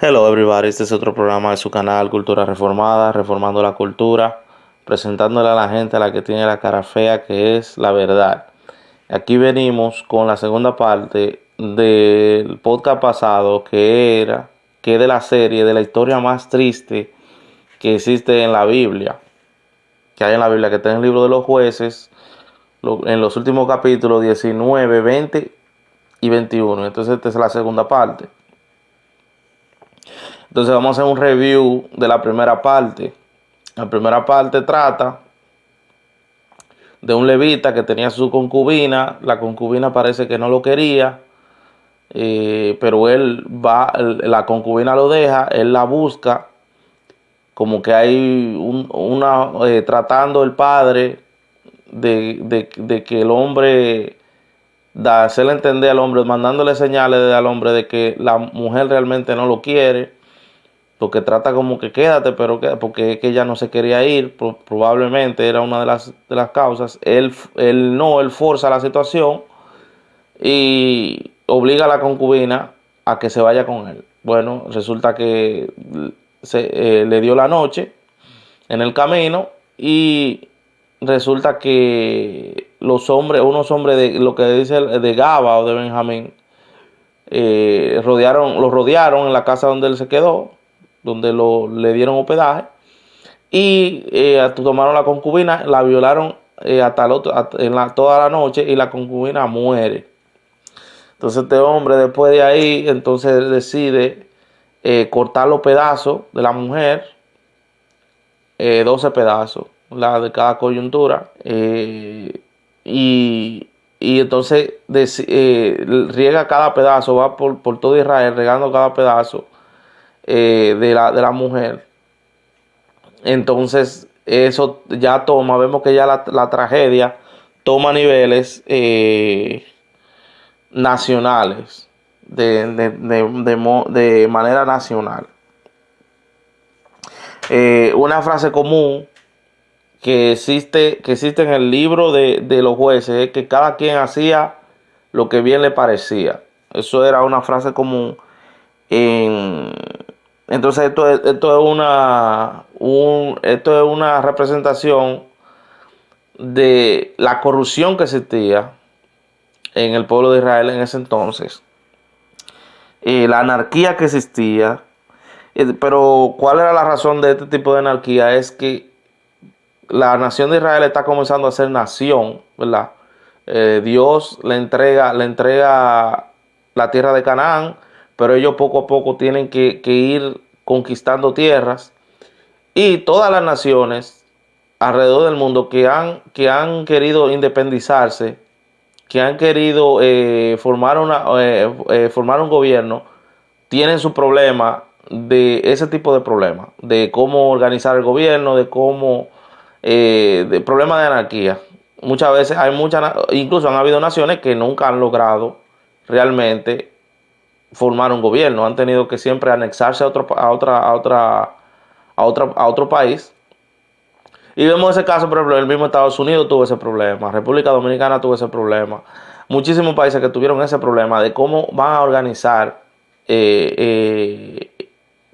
Hello everybody, este es otro programa de su canal Cultura Reformada, reformando la cultura, presentándole a la gente a la que tiene la cara fea, que es la verdad. Aquí venimos con la segunda parte del podcast pasado, que es de la serie, de la historia más triste que existe en la Biblia, que hay en la Biblia, que está en el libro de los jueces, en los últimos capítulos 19, 20 y 21. Entonces esta es la segunda parte. Entonces vamos a hacer un review de la primera parte. La primera parte trata de un levita que tenía su concubina. La concubina parece que no lo quería, pero él va, la concubina lo deja, él la busca, como que hay tratando el padre de que el hombre, da hacerle entender al hombre, mandándole señales al hombre de que la mujer realmente no lo quiere, porque trata como que quédate, pero porque es que ella no se quería ir, probablemente era una de las causas. Él forza la situación y obliga a la concubina a que se vaya con él. Bueno, resulta que le dio la noche en el camino y resulta que unos hombres de lo que dice de Gaba o de Benjamín, lo rodearon en la casa donde él se quedó, donde le dieron hospedaje, y tomaron la concubina, la violaron hasta toda la noche, y la concubina muere. Entonces este hombre, después de ahí, entonces decide cortar los pedazos de la mujer, 12 pedazos, la de cada coyuntura, y, y entonces riega cada pedazo, va por todo Israel regando cada pedazo de la mujer. Entonces eso ya vemos que ya la tragedia toma niveles nacionales, de manera nacional. Una frase común que existe en el libro de los jueces es que cada quien hacía lo que bien le parecía. Eso era una frase común. En, entonces esto es una representación de la corrupción que existía en el pueblo de Israel en ese entonces, la anarquía que existía. Pero ¿cuál era la razón de este tipo de anarquía? Es que la nación de Israel está comenzando a ser nación, ¿verdad? Dios le entrega la tierra de Canaán, pero ellos poco a poco tienen que ir conquistando tierras. Y todas las naciones alrededor del mundo que han querido independizarse, que han querido formar un gobierno, tienen su problema, de ese tipo de problemas, de cómo organizar el gobierno, de problemas de anarquía. Muchas veces incluso han habido naciones que nunca han logrado realmente formar un gobierno, han tenido que siempre anexarse a otro país. Y vemos ese caso, por ejemplo, el mismo Estados Unidos tuvo ese problema, República Dominicana tuvo ese problema, muchísimos países que tuvieron ese problema de cómo van a organizar, eh,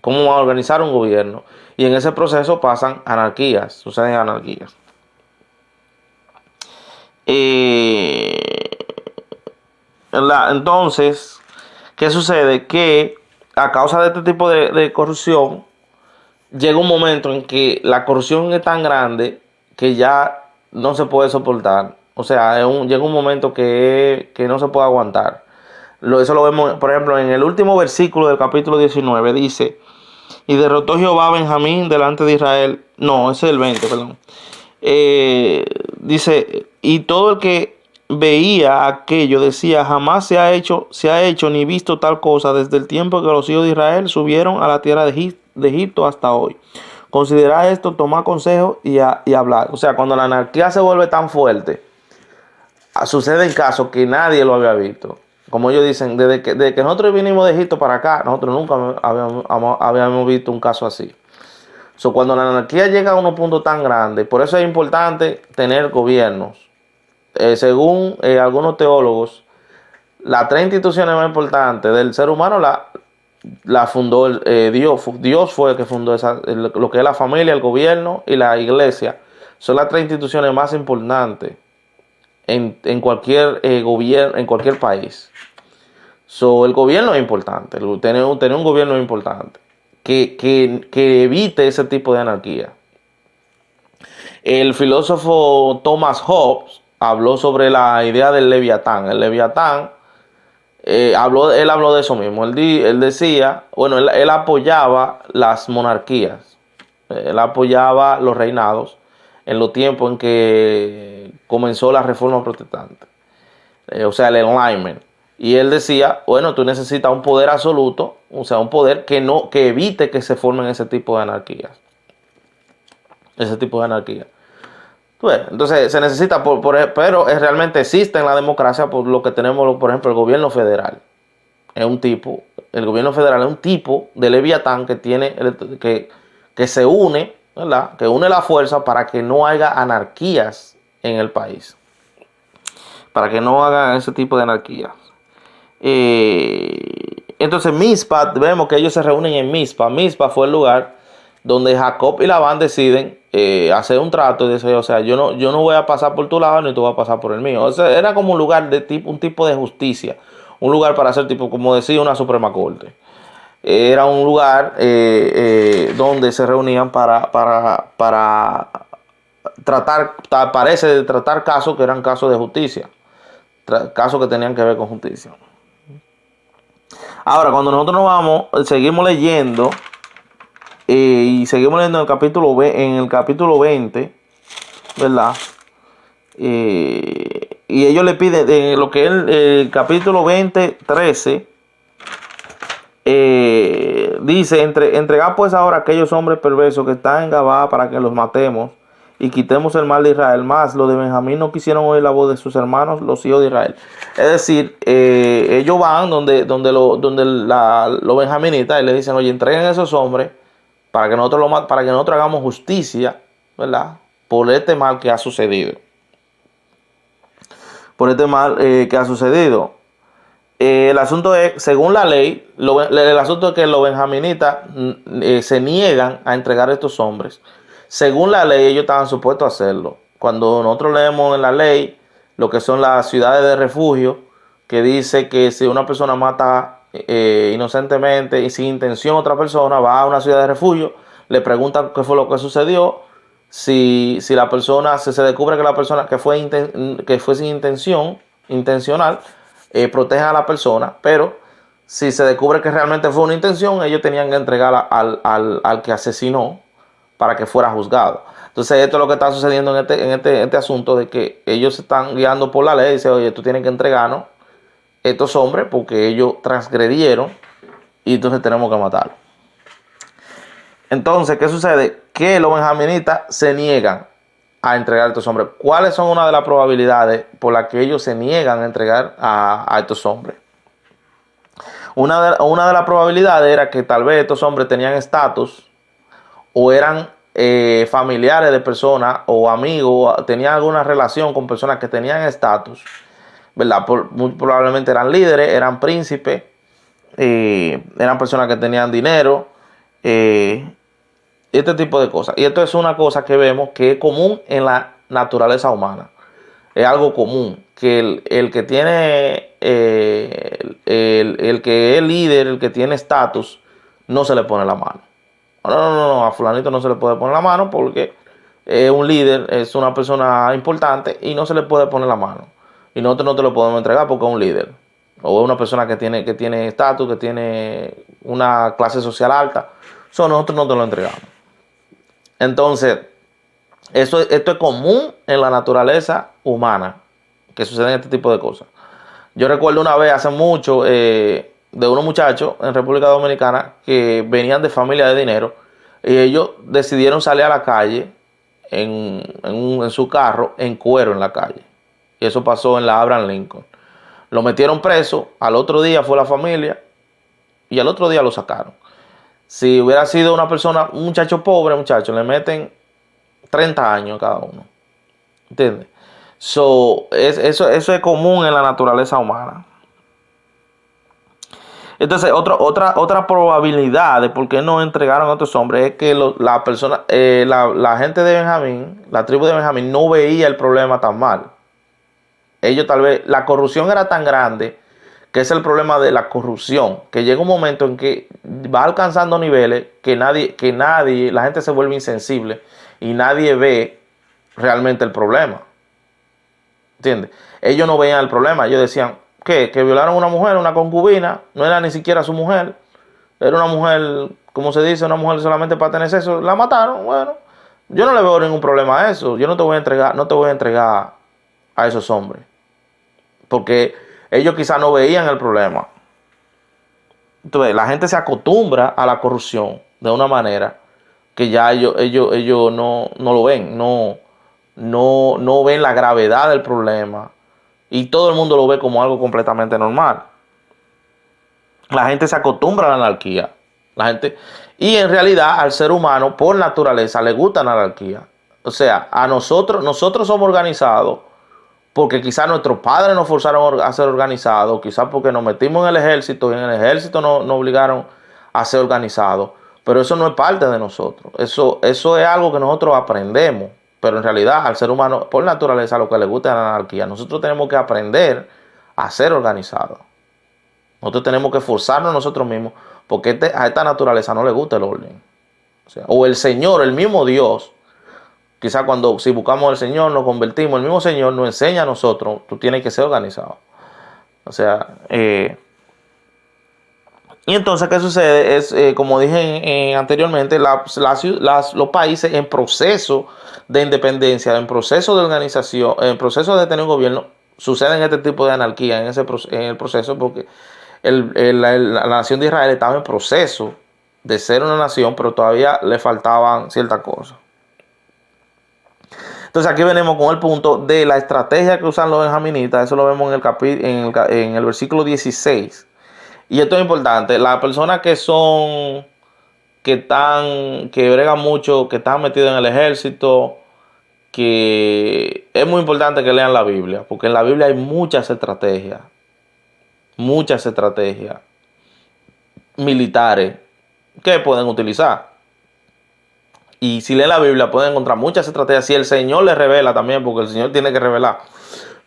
cómo van a organizar un gobierno. Y en ese proceso pasan anarquías, suceden anarquías. Eh, entonces, ¿qué sucede? Que a causa de este tipo de corrupción, llega un momento en que la corrupción es tan grande que ya no se puede soportar. O sea, llega un momento que no se puede aguantar. Eso lo vemos, por ejemplo, en el último versículo del capítulo 19, dice: y derrotó Jehová a Benjamín delante de Israel. No, ese es el 20, perdón. Dice, y todo el que veía aquello decía: jamás se ha hecho ni visto tal cosa desde el tiempo que los hijos de Israel subieron a la tierra de Egipto hasta hoy. Considera esto, tomar consejo y hablar. O sea, cuando la anarquía se vuelve tan fuerte, suceden casos que nadie lo había visto. Como ellos dicen, desde que nosotros vinimos de Egipto para acá, nosotros nunca habíamos visto un caso así. Cuando la anarquía llega a unos puntos tan grandes, por eso es importante tener gobiernos. Según algunos teólogos, las tres instituciones más importantes del ser humano, la fundó Dios. Dios fue el que fundó lo que es la familia, el gobierno y la iglesia. Son las tres instituciones más importantes en cualquier gobierno, en cualquier país. El gobierno es importante, tener un gobierno es importante, que evite ese tipo de anarquía. El filósofo Thomas Hobbes habló sobre la idea del Leviatán. El Leviatán, él habló de eso mismo. Él decía, bueno, él apoyaba las monarquías, él apoyaba los reinados en los tiempos en que comenzó la reforma protestante, o sea, el Enlightenment. Y él decía, bueno, tú necesitas un poder absoluto, o sea, un poder que evite que se formen ese tipo de anarquías. Ese tipo de anarquía. Entonces se necesita, pero realmente existe en la democracia por lo que tenemos, por ejemplo, el gobierno federal. El gobierno federal es un tipo de Leviatán que se une, ¿verdad? Que une la fuerza para que no haya anarquías en el país. Para que no hagan ese tipo de anarquías. Entonces Mizpa, vemos que ellos se reúnen en Mizpa. Mizpa fue el lugar donde Jacob y Labán deciden hacer un trato y decir, o sea, yo no voy a pasar por tu lado ni tú vas a pasar por el mío. O sea, era como un lugar un tipo de justicia, un lugar para hacer tipo, como decía, una Suprema Corte. Era un lugar donde se reunían para tratar casos que eran casos de justicia, casos que tenían que ver con justicia. Ahora, cuando nosotros nos vamos, seguimos leyendo. Y seguimos leyendo en el capítulo 20, ¿verdad? Y ellos le piden, en lo que es el capítulo 20, 13, dice, entregad pues ahora a aquellos hombres perversos que están en Gabá para que los matemos y quitemos el mal de Israel. Más los de Benjamín no quisieron oír la voz de sus hermanos, los hijos de Israel. Es decir, ellos van donde los benjaminitas y le dicen, oye, entreguen a esos hombres para que nosotros hagamos justicia, ¿verdad? Por este mal que ha sucedido. Por este mal que ha sucedido. El asunto es, según la ley, el asunto es que los benjaminitas se niegan a entregar a estos hombres. Según la ley, ellos estaban supuestos a hacerlo. Cuando nosotros leemos en la ley lo que son las ciudades de refugio, que dice que si una persona mata inocentemente y sin intención a otra persona, va a una ciudad de refugio, le preguntan qué fue lo que sucedió. Si la persona, se descubre que la persona que fue sin intencional, protejan a la persona, pero si se descubre que realmente fue una intención, ellos tenían que entregar al que asesinó para que fuera juzgado. Entonces esto es lo que está sucediendo en este asunto, de que ellos se están guiando por la ley y dicen, oye, tú tienes que entregarnos estos hombres porque ellos transgredieron y entonces tenemos que matarlos. Entonces, ¿qué sucede? Que los benjaminitas se niegan a entregar a estos hombres. ¿Cuáles son una de las probabilidades por las que ellos se niegan a entregar a estos hombres? Una de las probabilidades era que tal vez estos hombres tenían estatus o eran familiares de personas o amigos, tenían alguna relación con personas que tenían estatus, ¿verdad? Muy probablemente eran líderes, eran príncipes, eran personas que tenían dinero, este tipo de cosas. Y esto es una cosa que vemos que es común en la naturaleza humana. Es algo común que el que tiene, el que es líder, el que tiene estatus, no se le pone la mano. No, a fulanito no se le puede poner la mano porque es un líder, es una persona importante y no se le puede poner la mano. Y nosotros no te lo podemos entregar porque es un líder. O es una persona que tiene estatus, que tiene una clase social alta. Nosotros no te lo entregamos. Entonces, esto es común en la naturaleza humana, que suceden este tipo de cosas. Yo recuerdo una vez, hace mucho, de unos muchachos en República Dominicana que venían de familia de dinero y ellos decidieron salir a la calle en su carro en cuero en la calle. Y eso pasó en la Abraham Lincoln. Lo metieron preso, al otro día fue la familia y al otro día lo sacaron. Si hubiera sido una persona, un muchacho pobre, le meten 30 años cada uno. ¿Entiendes? Eso es común en la naturaleza humana. Entonces, otra probabilidad de por qué no entregaron a otros hombres es que la persona, la gente de Benjamín, la tribu de Benjamín, no veía el problema tan mal. Ellos tal vez, la corrupción era tan grande, que es el problema de la corrupción, que llega un momento en que va alcanzando niveles que nadie, la gente se vuelve insensible y nadie ve realmente el problema. ¿Entiendes? Ellos no veían el problema, ellos decían, ¿qué? Que violaron a una mujer, una concubina, no era ni siquiera su mujer, era una mujer, como se dice, una mujer solamente para tener sexo, la mataron, bueno, yo no le veo ningún problema a eso, yo no te voy a entregar, no te voy a entregar a esos hombres, porque ellos quizás no veían el problema. Entonces, la gente se acostumbra a la corrupción de una manera que ya ellos no lo ven, no ven la gravedad del problema y todo el mundo lo ve como algo completamente normal. La gente se acostumbra a la anarquía. La gente, y en realidad al ser humano por naturaleza le gusta la anarquía. O sea, a nosotros somos organizados porque quizás nuestros padres nos forzaron a ser organizados, quizás porque nos metimos en el ejército y en el ejército nos obligaron a ser organizados. Pero eso no es parte de nosotros. Eso es algo que nosotros aprendemos. Pero en realidad al ser humano por naturaleza lo que le gusta es la anarquía. Nosotros tenemos que aprender a ser organizados. Nosotros tenemos que forzarnos nosotros mismos porque a esta naturaleza no le gusta el orden. O el Señor, el mismo Dios, quizás si buscamos al Señor, nos convertimos, el mismo Señor nos enseña a nosotros, tú tienes que ser organizado. O sea, y entonces, ¿qué sucede? Es, como dije anteriormente, los países en proceso de independencia, en proceso de organización, en proceso de tener un gobierno, suceden este tipo de anarquía en el proceso porque la nación de Israel estaba en proceso de ser una nación, pero todavía le faltaban ciertas cosas. Entonces aquí venimos con el punto de la estrategia que usan los benjaminitas. Eso lo vemos en el versículo 16. Y esto es importante. Las personas que bregan mucho, que están metidos en el ejército, que es muy importante que lean la Biblia, porque en la Biblia hay muchas estrategias militares que pueden utilizar. Y si leen la Biblia pueden encontrar muchas estrategias. Si el Señor les revela también, porque el Señor tiene que revelar.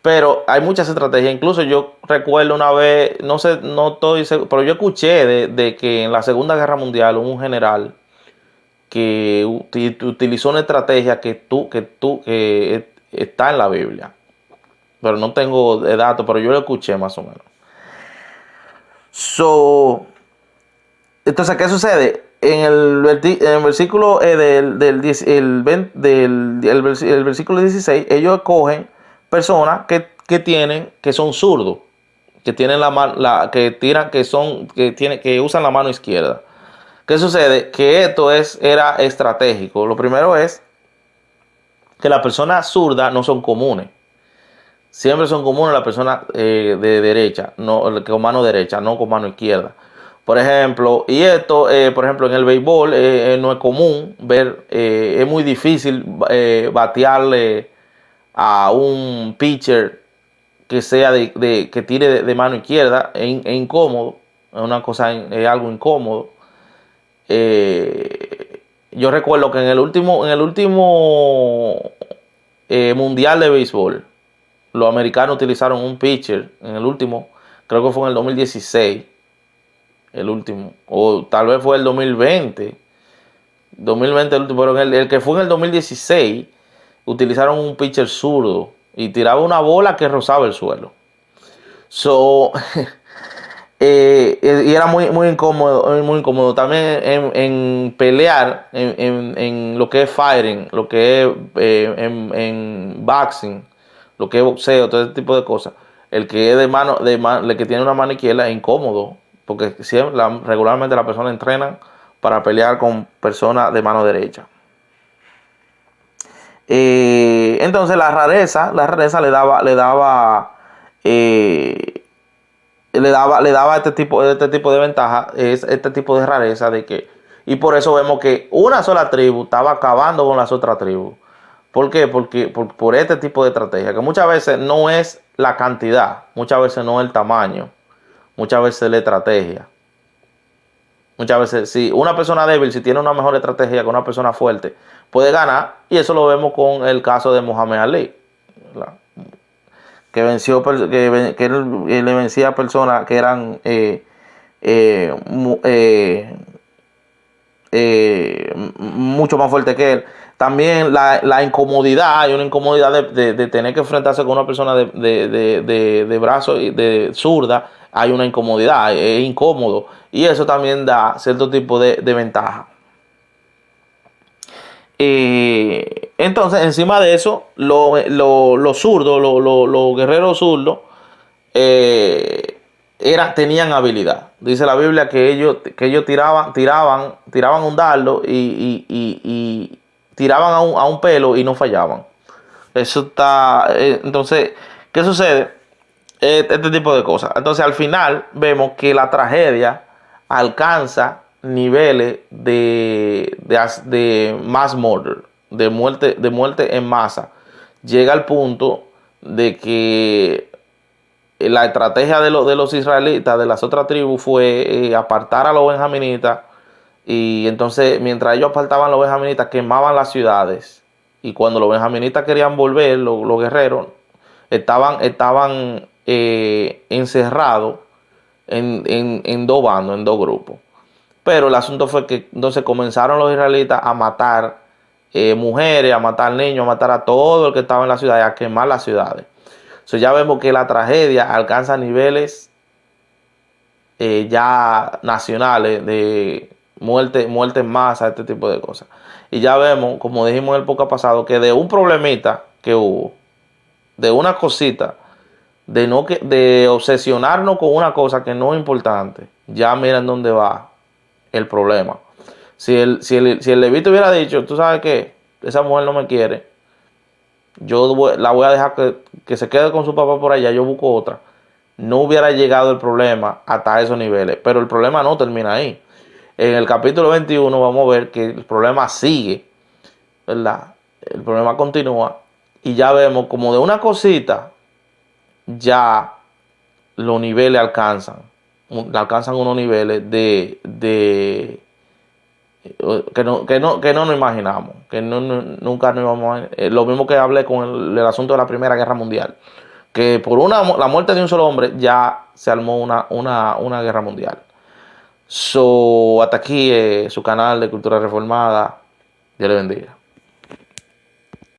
Pero hay muchas estrategias. Incluso yo recuerdo una vez, no sé, no estoy seguro, pero yo escuché de que en la Segunda Guerra Mundial hubo un general que utilizó una estrategia que está en la Biblia. Pero no tengo datos, pero yo lo escuché más o menos. Entonces, ¿qué sucede? En el versículo el versículo 16, ellos escogen personas que son zurdos, que tienen que tiran, que usan la mano izquierda. ¿Qué sucede? Que esto era estratégico. Lo primero es que las personas zurdas no son comunes. Siempre son comunes las personas de derecha, no con mano derecha, no con mano izquierda. Por ejemplo, por ejemplo, en el béisbol no es común ver, es muy difícil batearle a un pitcher que sea que tire de mano izquierda, es incómodo, es algo incómodo. Yo recuerdo que en el último mundial de béisbol, los americanos utilizaron un pitcher en el último, creo que fue en el 2016, el último, o tal vez fue el 2020 el último, pero el que fue en el 2016 utilizaron un pitcher zurdo y tiraba una bola que rozaba el suelo. Y era muy incómodo, muy incómodo. También en pelear, en lo que es fighting, lo que es en boxing, lo que es boxeo, todo ese tipo de cosas. El que es el que tiene una mano izquierda es incómodo, porque regularmente las personas entrenan para pelear con personas de mano derecha. Entonces la rareza le daba este tipo de ventaja, es este tipo de rareza y por eso vemos que una sola tribu estaba acabando con las otras tribus. ¿Por qué? Porque por este tipo de estrategia, que muchas veces no es la cantidad, muchas veces no es el tamaño, muchas veces es la estrategia. Muchas veces, si una persona débil, si tiene una mejor estrategia que una persona fuerte, puede ganar. Y eso lo vemos con el caso de Muhammad Ali, ¿verdad? Que venció, que le vencía a personas que eran eh, mu- eh, mucho más fuerte que él. También la incomodidad, hay una incomodidad de tener que enfrentarse con una persona de brazo y de zurda, hay una incomodidad, es incómodo. Y eso también da cierto tipo de ventaja. Entonces, encima de eso, los zurdos, los guerreros zurdos, eh, tenían habilidad. Dice la Biblia que ellos tiraban un dardo y tiraban a un pelo y no fallaban. Eso está. Entonces, ¿qué sucede? Este tipo de cosas. Entonces, al final, vemos que la tragedia alcanza niveles de mass murder, de muerte en masa. Llega al punto de que la estrategia de los israelitas, de las otras tribus, fue apartar a los benjaminitas. Y entonces, mientras ellos apartaban a los benjaminitas, quemaban las ciudades. Y cuando los benjaminitas querían volver, los guerreros, estaban encerrados en dos bandos, en dos grupos. Pero el asunto fue que entonces comenzaron los israelitas a matar mujeres, a matar niños, a matar a todo el que estaba en la ciudad y a quemar las ciudades. Ya vemos que la tragedia alcanza niveles ya nacionales de muerte en masa, este tipo de cosas. Y ya vemos, como dijimos en el podcast pasado, que de un problemita que hubo, de una cosita, de obsesionarnos con una cosa que no es importante, ya miren dónde va el problema. Si el levita hubiera dicho, tú sabes qué, esa mujer no me quiere, la voy a dejar que se quede con su papá por allá, yo busco otra. No hubiera llegado el problema hasta esos niveles. Pero el problema no termina ahí. En el capítulo 21 vamos a ver que el problema sigue, ¿verdad? El problema continúa y ya vemos como de una cosita ya los niveles alcanzan unos niveles que no nos imaginamos, nunca nos íbamos a, lo mismo que hablé con el asunto de la Primera Guerra Mundial, que por la muerte de un solo hombre ya se armó una guerra mundial. Hasta aquí su canal de Cultura Reformada. Dios le bendiga.